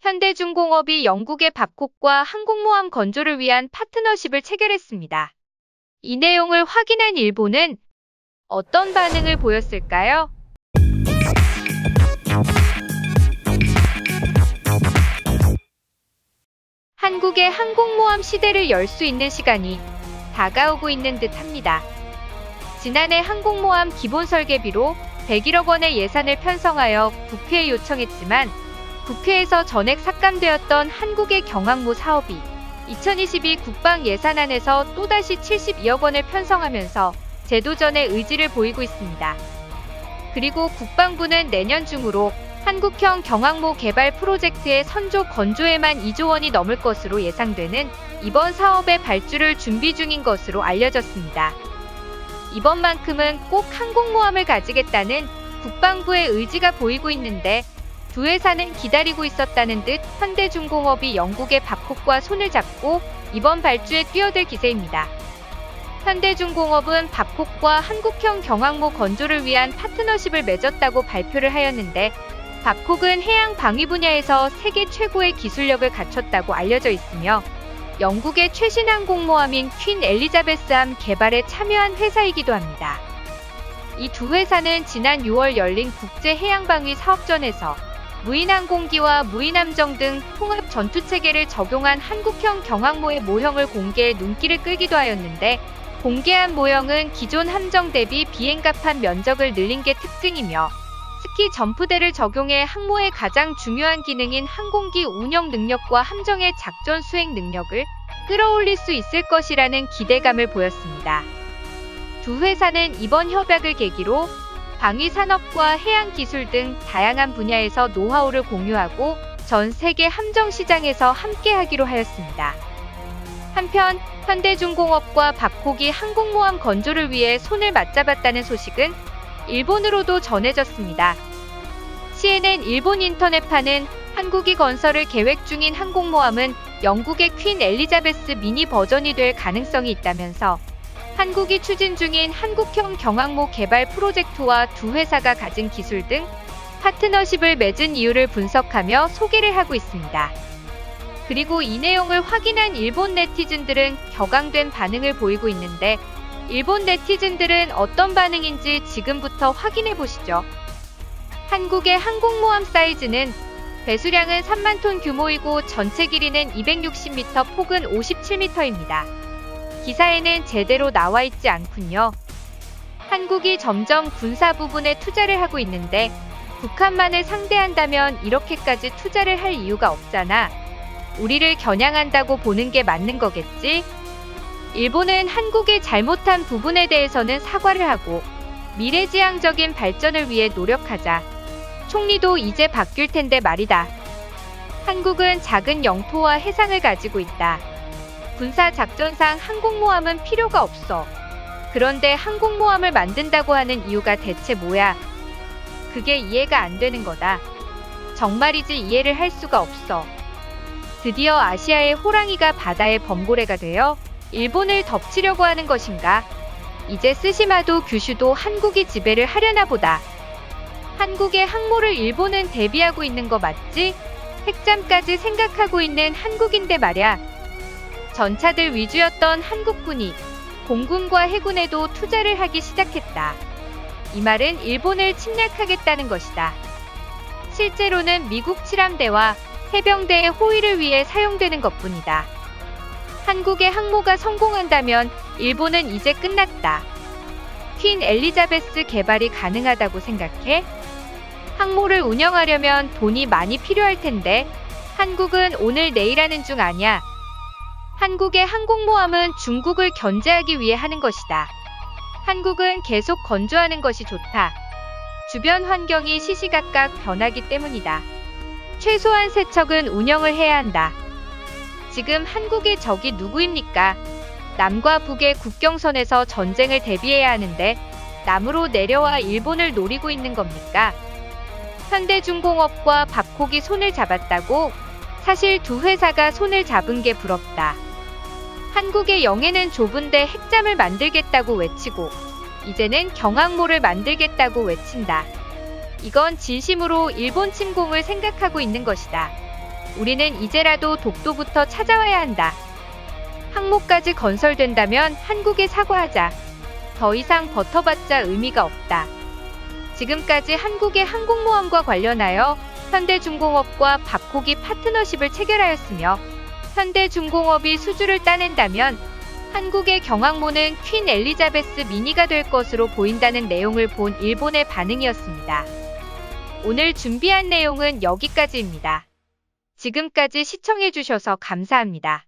현대중공업이 영국의 밥콕과 항공모함 건조를 위한 파트너십을 체결했습니다. 이 내용을 확인한 일본은 어떤 반응을 보였을까요? 한국의 항공모함 시대를 열 수 있는 시간이 다가오고 있는 듯합니다. 지난해 항공모함 기본 설계비로 101억 원의 예산을 편성하여 국회에 요청했지만 국회에서 전액 삭감되었던 한국의 경항모 사업이 2022 국방 예산안에서 또다시 72억 원을 편성하면서 재도전의 의지를 보이고 있습니다. 그리고 국방부는 내년 중으로 한국형 경항모 개발 프로젝트의 선조 건조에만 2조 원이 넘을 것으로 예상되는 이번 사업의 발주를 준비 중인 것으로 알려졌습니다. 이번만큼은 꼭 항공모함을 가지겠다는 국방부의 의지가 보이고 있는데 두 회사는 기다리고 있었다는 듯 현대중공업이 영국의 밥콕과 손을 잡고 이번 발주에 뛰어들 기세입니다. 현대중공업은 밥콕과 한국형 경항모 건조를 위한 파트너십을 맺었다고 발표를 하였는데 밥콕은 해양 방위 분야에서 세계 최고의 기술력을 갖췄다고 알려져 있으며 영국의 최신 항공모함인 퀸 엘리자베스함 개발에 참여한 회사이기도 합니다. 이 두 회사는 지난 6월 열린 국제해양방위 사업전에서 무인항공기와 무인함정 등 통합 전투체계를 적용한 한국형 경항모의 모형을 공개해 눈길을 끌기도 하였는데 공개한 모형은 기존 함정 대비 비행갑판 면적을 늘린 게 특징이며 스키 점프대를 적용해 항모의 가장 중요한 기능인 항공기 운영 능력과 함정의 작전 수행 능력을 끌어올릴 수 있을 것이라는 기대감을 보였습니다. 두 회사는 이번 협약을 계기로 방위산업과 해양기술 등 다양한 분야에서 노하우를 공유하고 전 세계 함정 시장에서 함께하기로 하였습니다. 한편 현대중공업과 밥콕이 항공모함 건조를 위해 손을 맞잡았다는 소식은 일본으로도 전해졌습니다. CNN 일본 인터넷판은 한국이 건설을 계획 중인 항공모함은 영국의 퀸 엘리자베스 미니 버전이 될 가능성이 있다면서 한국이 추진 중인 한국형 경항모 개발 프로젝트와 두 회사가 가진 기술 등 파트너십을 맺은 이유를 분석하며 소개를 하고 있습니다. 그리고 이 내용을 확인한 일본 네티즌들은 격앙된 반응을 보이고 있는데 일본 네티즌들은 어떤 반응인지 지금부터 확인해 보시죠. 한국의 항공모함 사이즈는 배수량은 3만 톤 규모이고 전체 길이는 260m, 폭은 57m입니다. 기사에는 제대로 나와 있지 않군요. 한국이 점점 군사 부분에 투자를 하고 있는데 북한만을 상대한다면 이렇게까지 투자를 할 이유가 없잖아. 우리를 겨냥한다고 보는 게 맞는 거겠지? 일본은 한국이 잘못한 부분에 대해서는 사과를 하고 미래지향적인 발전을 위해 노력하자. 총리도 이제 바뀔 텐데 말이다. 한국은 작은 영토와 해상을 가지고 있다. 군사작전상 항공모함은 필요가 없어. 그런데 항공모함을 만든다고 하는 이유가 대체 뭐야? 그게 이해가 안 되는 거다. 정말이지 이해를 할 수가 없어. 드디어 아시아의 호랑이가 바다의 범고래가 되어 일본을 덮치려고 하는 것인가? 이제 스시마도 규슈도 한국이 지배를 하려나 보다. 한국의 항모를 일본은 대비하고 있는 거 맞지? 핵잠까지 생각하고 있는 한국인데 말야. 전차들 위주였던 한국군이 공군과 해군에도 투자를 하기 시작했다. 이 말은 일본을 침략하겠다는 것이다. 실제로는 미국 칠함대와 해병대의 호위를 위해 사용되는 것뿐이다. 한국의 항모가 성공한다면 일본은 이제 끝났다. 퀸 엘리자베스 개발이 가능하다고 생각해? 항모를 운영하려면 돈이 많이 필요할 텐데 한국은 오늘 내일 하는 중 아냐. 한국의 항공모함은 중국을 견제하기 위해 하는 것이다. 한국은 계속 건조하는 것이 좋다. 주변 환경이 시시각각 변하기 때문이다. 최소한 세 척은 운영을 해야 한다. 지금 한국의 적이 누구입니까? 남과 북의 국경선에서 전쟁을 대비해야 하는데 남으로 내려와 일본을 노리고 있는 겁니까? 현대중공업과 밥콕이 손을 잡았다고? 사실 두 회사가 손을 잡은 게 부럽다. 한국의 영해는 좁은데 핵잠을 만들겠다고 외치고 이제는 경항모를 만들겠다고 외친다. 이건 진심으로 일본 침공을 생각하고 있는 것이다. 우리는 이제라도 독도부터 찾아와야 한다. 항모까지 건설된다면 한국에 사과하자. 더 이상 버텨봤자 의미가 없다. 지금까지 한국의 항공모함과 관련하여 현대중공업과 밥코기 파트너십을 체결하였으며 현대중공업이 수주를 따낸다면 한국의 경항모는 퀸 엘리자베스 미니가 될 것으로 보인다는 내용을 본 일본의 반응이었습니다. 오늘 준비한 내용은 여기까지입니다. 지금까지 시청해주셔서 감사합니다.